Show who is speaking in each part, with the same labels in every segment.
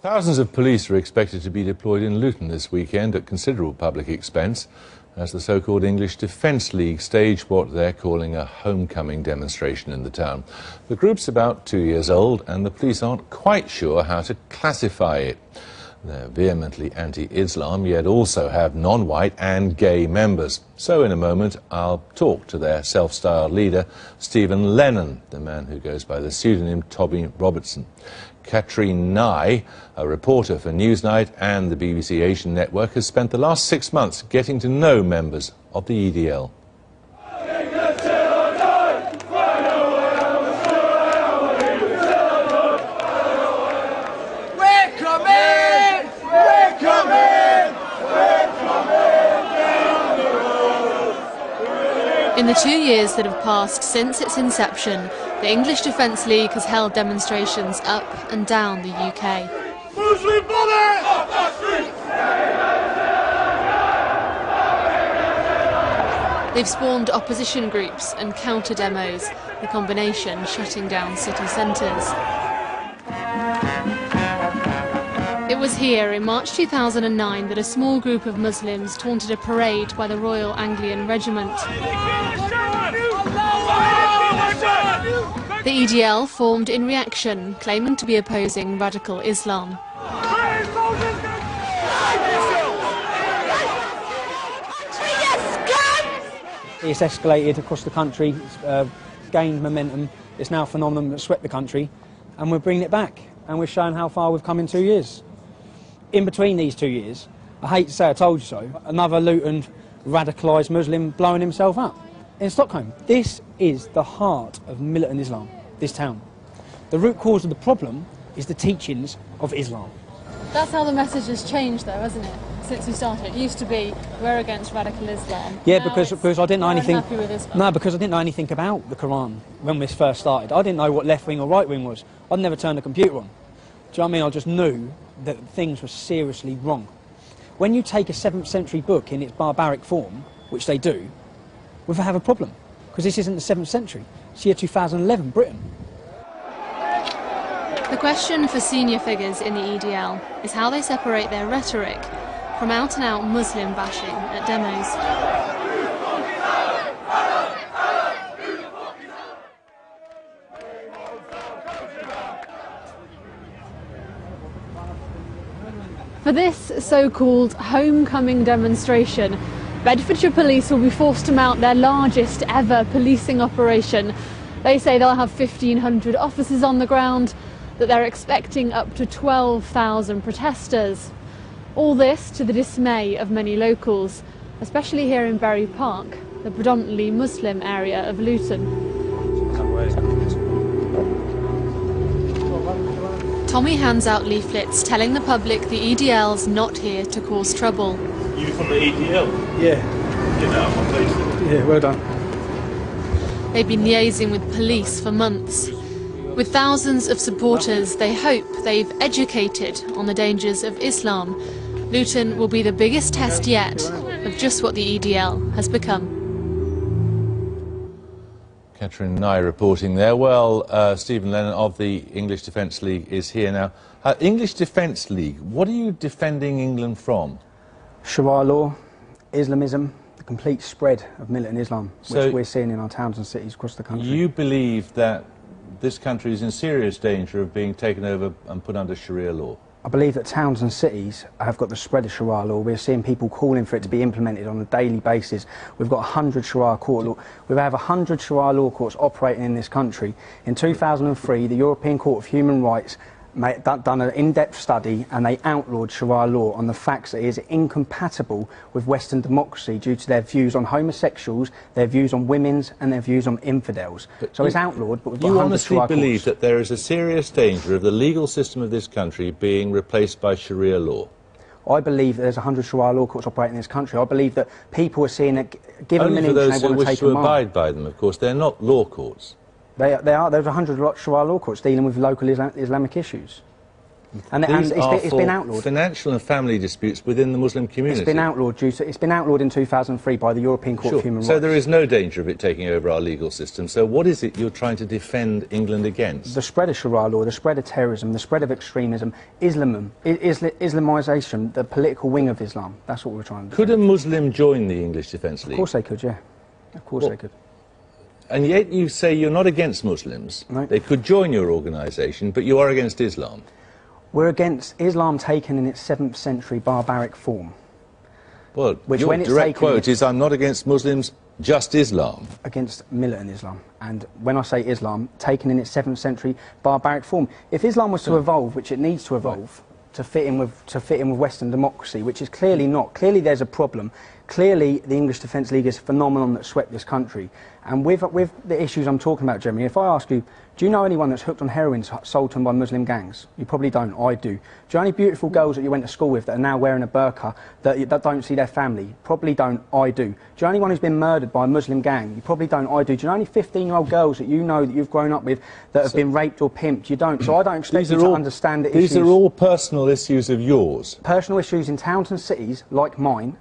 Speaker 1: Thousands of police are expected to be deployed in Luton this weekend at considerable public expense as the so-called English Defence League stage what they're calling a homecoming demonstration in the town. The group's about 2 years old and the police aren't quite sure how to classify it. They're vehemently anti-Islam, yet also have non-white and gay members. So in a moment, I'll talk to their self-styled leader, Stephen Lennon, the man who goes by the pseudonym Tommy Robinson. Catherine Nye, a reporter for Newsnight and the BBC Asian Network, has spent the last 6 months getting to know members of the EDL.
Speaker 2: In the 2 years that have passed since its inception, the English Defence League has held demonstrations up and down the UK.
Speaker 3: Muslim
Speaker 2: They've spawned opposition groups and counter-demos, the combination shutting down city centres. It was here in March 2009 that a small group of Muslims taunted a parade by the Royal Anglian Regiment. The EDL formed in reaction, claiming to be opposing radical Islam.
Speaker 4: It's escalated across the country, it's gained momentum, it's now a phenomenon that swept the country, and we're bringing it back, and we're showing how far we've come in 2 years. In between these 2 years, I hate to say I told you so, another Luton radicalised Muslim blowing himself up in Stockholm. This is the heart of militant Islam, this town. The root cause of the problem is the teachings of Islam.
Speaker 2: That's how the message has changed though, hasn't it? Since we started. It used to be, we're against radical Islam.
Speaker 4: Yeah, because I didn't know anything.
Speaker 2: Unhappy with Islam.
Speaker 4: No, because I didn't know anything about the Quran when we first started. I didn't know what left wing or right wing was. I'd never turned a computer on. Do you know what I mean? I just knew that things were seriously wrong. When you take a 7th century book in its barbaric form, which they do, we have a problem. Because this isn't the 7th century. It's year 2011, Britain.
Speaker 2: The question for senior figures in the EDL is how they separate their rhetoric from out-and-out Muslim bashing at demos. For this so-called homecoming demonstration, Bedfordshire Police will be forced to mount their largest ever policing operation. They say they'll have 1,500 officers on the ground, that they're expecting up to 12,000 protesters. All this to the dismay of many locals, especially here in Bury Park, the predominantly Muslim area of Luton. Tommy hands out leaflets telling the public the EDL's not here to cause trouble.
Speaker 3: You from the EDL?
Speaker 4: Yeah.
Speaker 3: Get out of my face.
Speaker 4: Yeah, well done.
Speaker 2: They've been liaising with police for months. With thousands of supporters, they hope they've educated on the dangers of Islam. Luton will be the biggest test yet of just what the EDL has become.
Speaker 1: Catherine Nye reporting there. Well, Stephen Lennon of the English Defence League is here now. English Defence League, what are you defending England from?
Speaker 4: Sharia law, Islamism, the complete spread of militant Islam, which we're seeing in our towns and cities across the country.
Speaker 1: You believe that this country is in serious danger of being taken over and put under Sharia law?
Speaker 4: I believe that towns and cities have got the spread of Sharia law. We're seeing people calling for it to be implemented on a daily basis. We've got 100 Sharia court law. We have 100 Sharia law courts operating in this country. In 2003, the European Court of Human Rights done an in-depth study and they outlawed Sharia law on the facts that it is incompatible with Western democracy due to their views on homosexuals, their views on women's and their views on infidels. So it's outlawed, but we've got 100 Sharia courts.
Speaker 1: You honestly believe that there is a serious danger of the legal system of this country being replaced by Sharia law?
Speaker 4: I believe that there's 100 Sharia law courts operating in this country. I believe that people are seeing it, given
Speaker 1: only
Speaker 4: an
Speaker 1: for
Speaker 4: inch,
Speaker 1: those
Speaker 4: they
Speaker 1: who
Speaker 4: want to
Speaker 1: wish
Speaker 4: take
Speaker 1: to
Speaker 4: a mile.
Speaker 1: abide by them, of course. They're not law courts.
Speaker 4: They are. There's 100 Sharia law courts dealing with local Islamic issues. And it's been outlawed.
Speaker 1: Financial and family disputes within the Muslim community.
Speaker 4: It's been outlawed it's been outlawed in 2003 by the European Court of Human Rights.
Speaker 1: So there is no danger of it taking over our legal system. So what is it you're trying to defend England against?
Speaker 4: The spread of Sharia law, the spread of terrorism, the spread of extremism, Islamisation, the political wing of Islam. That's what we're trying to do.
Speaker 1: Could a Muslim join the English Defence League?
Speaker 4: Of course they could, yeah. Of course they could.
Speaker 1: And yet you say you're not against Muslims.
Speaker 4: No.
Speaker 1: They could join your organisation, but you are against Islam.
Speaker 4: We're against Islam taken in its 7th century barbaric form.
Speaker 1: Well,
Speaker 4: Which, when
Speaker 1: your
Speaker 4: it's
Speaker 1: direct
Speaker 4: taken,
Speaker 1: quote is, I'm not against Muslims, just Islam.
Speaker 4: Against militant Islam. And when I say Islam, taken in its 7th century barbaric form. If Islam was to evolve, which it needs to evolve, to fit in with Western democracy, which is clearly not. Clearly there's a problem. Clearly the English Defence League is a phenomenon that swept this country. And with the issues I'm talking about, Jeremy, if I ask you, do you know anyone that's hooked on heroin sold to them by Muslim gangs? You probably don't. I do. Do you know any beautiful girls that you went to school with that are now wearing a burqa that don't see their family? Probably don't. I do. Do you know anyone who's been murdered by a Muslim gang? You probably don't. I do. Do you know any 15-year-old girls that you know that you've grown up with that have been raped or pimped? You don't. So I don't expect you to understand the issues.
Speaker 1: These are all personal issues of yours.
Speaker 4: Personal issues in towns and cities like mine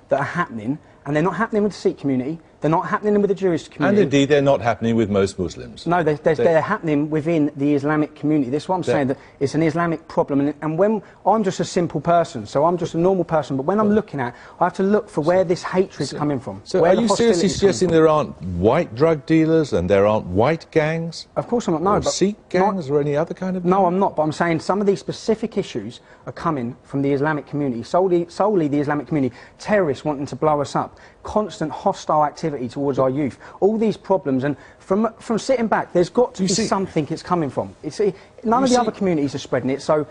Speaker 4: that are happening, and they're not happening with the Sikh community. They're not happening with the Jewish community.
Speaker 1: And indeed, they're not happening with most Muslims.
Speaker 4: No, they're happening within the Islamic community. This is what I'm saying, that it's an Islamic problem. And when I'm just a simple person, so I'm just a normal person, but when I'm looking at, I have to look for where this hatred is coming from.
Speaker 1: So are you seriously suggesting there aren't white drug dealers and there aren't white gangs?
Speaker 4: Of course I'm not, no.
Speaker 1: Or Sikh gangs or any other kind of...
Speaker 4: No, I'm not, but I'm saying some of these specific issues are coming from the Islamic community, solely the Islamic community. Terrorists wanting to blow us up, constant hostile activity towards our youth, all these problems, and from sitting back, there's got to be something it's coming from. None of the other communities are spreading it, so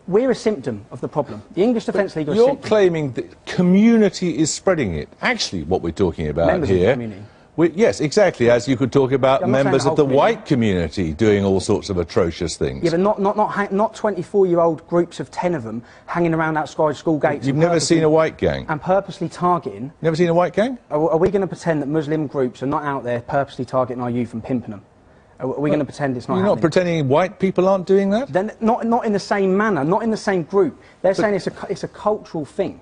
Speaker 4: we're a symptom of the problem. The English Defence League are a symptom.
Speaker 1: You're claiming that community is spreading it. Actually, what we're talking about
Speaker 4: Members
Speaker 1: here...
Speaker 4: of the community.
Speaker 1: Yes, exactly, as you could talk about members of the white community doing all sorts of atrocious things.
Speaker 4: Yeah, but not 24-year-old groups of 10 of them hanging around outside school gates.
Speaker 1: You've never seen a white gang?
Speaker 4: And purposely targeting...
Speaker 1: Never seen a white gang?
Speaker 4: Are we going to pretend that Muslim groups are not out there purposely targeting our youth and pimping them? Are we going to pretend it's not happening?
Speaker 1: You're not pretending white people aren't doing that?
Speaker 4: Then not in the same manner, not in the same group. They're saying it's a cultural thing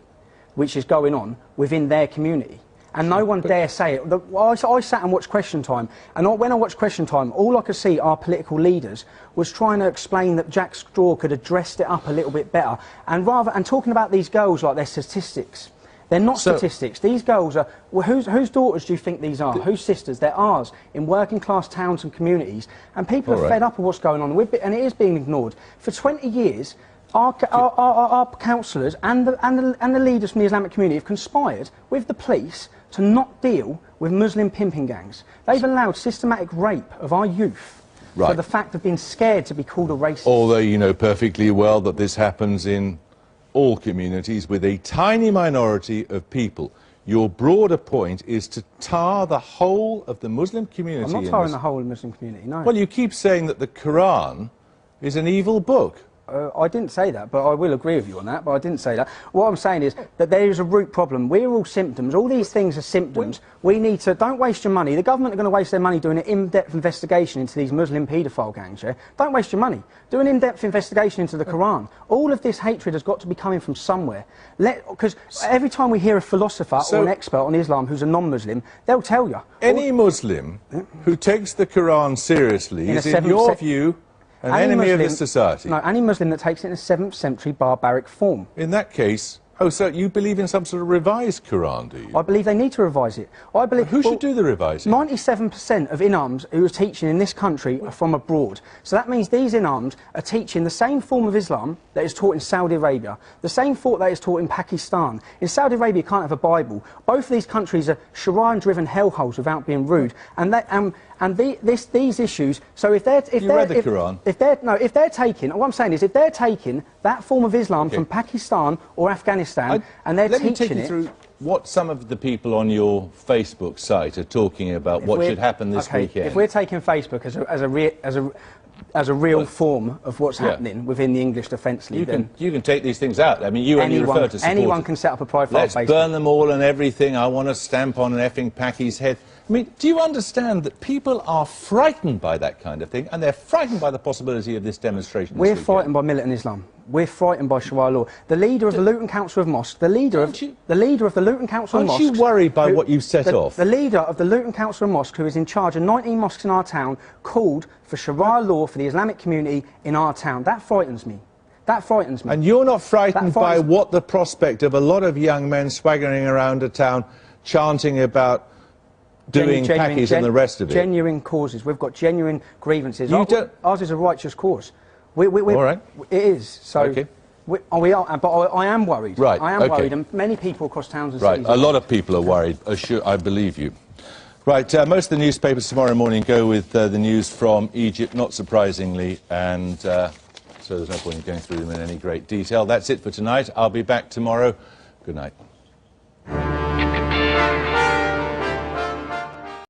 Speaker 4: which is going on within their community. And no one dare say it. I sat and watched Question Time, and when I watched Question Time, all I could see our political leaders was trying to explain that Jack Straw could have dressed it up a little bit better, and talking about these girls like they're statistics. They're not statistics. These girls are... Well, whose daughters do you think these are? Whose sisters? They're ours, in working-class towns and communities, and people are fed up of what's going on, and it is being ignored. For 20 years... Our councillors and the leaders from the Islamic community have conspired with the police to not deal with Muslim pimping gangs. They've allowed systematic rape of our youth for the fact of being scared to be called a racist.
Speaker 1: Although you know perfectly well that this happens in all communities with a tiny minority of people. Your broader point is to tar the whole of the Muslim community.
Speaker 4: I'm not tarring the whole of the Muslim community, no.
Speaker 1: Well, you keep saying that the Quran is an evil book.
Speaker 4: I didn't say that, but I will agree with you on that, but I didn't say that. What I'm saying is that there is a root problem. We're all symptoms. All these things are symptoms. We need to... Don't waste your money. The government are going to waste their money doing an in-depth investigation into these Muslim paedophile gangs, yeah? Don't waste your money. Do an in-depth investigation into the Quran. All of this hatred has got to be coming from somewhere. Because every time we hear a philosopher or an expert on Islam who's a non-Muslim, they'll tell you.
Speaker 1: Any Muslim who takes the Quran seriously is, in your view... an enemy of this society.
Speaker 4: No, any Muslim that takes it in a 7th century barbaric form.
Speaker 1: In that case, so you believe in some sort of revised Quran, do you?
Speaker 4: I believe they need to revise it. I believe...
Speaker 1: Who should do the revising?
Speaker 4: 97% of imams who are teaching in this country are from abroad. So that means these imams are teaching the same form of Islam that is taught in Saudi Arabia, the same thought that is taught in Pakistan. In Saudi Arabia, you can't have a Bible. Both of these countries are Sharia-driven hellholes, without being rude. And these issues. So if they're
Speaker 1: read the Quran?
Speaker 4: If they're taking, what I'm saying is, if they're taking that form of Islam from Pakistan or Afghanistan, and they're teaching it...
Speaker 1: Let me take you through what some of the people on your Facebook site are talking about what should happen this weekend.
Speaker 4: If we're taking Facebook as a real form of what's happening within the English Defence League,
Speaker 1: you can take these things out. I mean, you only refer to supporters.
Speaker 4: Anyone can set up a profile.
Speaker 1: Let's burn them all and everything. I want to stamp on an effing Paki's head. I mean, do you understand that people are frightened by that kind of thing, and they're frightened by the possibility of this demonstration this weekend?
Speaker 4: We're frightened by militant Islam. We're frightened by Sharia law. The leader of the Luton Council of Mosques, the leader of the Luton Council of Mosques...
Speaker 1: Aren't you worried by what you've set off?
Speaker 4: The leader of the Luton Council of Mosques, who is in charge of 19 mosques in our town, called for Sharia law for the Islamic community in our town. That frightens me. That frightens me.
Speaker 1: And you're not frightened by what the prospect of a lot of young men swaggering around a town chanting about doing khakis and the rest of it?
Speaker 4: Genuine causes. We've got genuine grievances. Ours is a righteous cause.
Speaker 1: All right.
Speaker 4: It is. So
Speaker 1: okay.
Speaker 4: But I am worried.
Speaker 1: Right.
Speaker 4: I am worried, and many people across towns and cities.
Speaker 1: Right. A lot of people are worried. I believe you. Right. Most of the newspapers tomorrow morning go with the news from Egypt, not surprisingly, and so there's no point in going through them in any great detail. That's it for tonight. I'll be back tomorrow. Good night.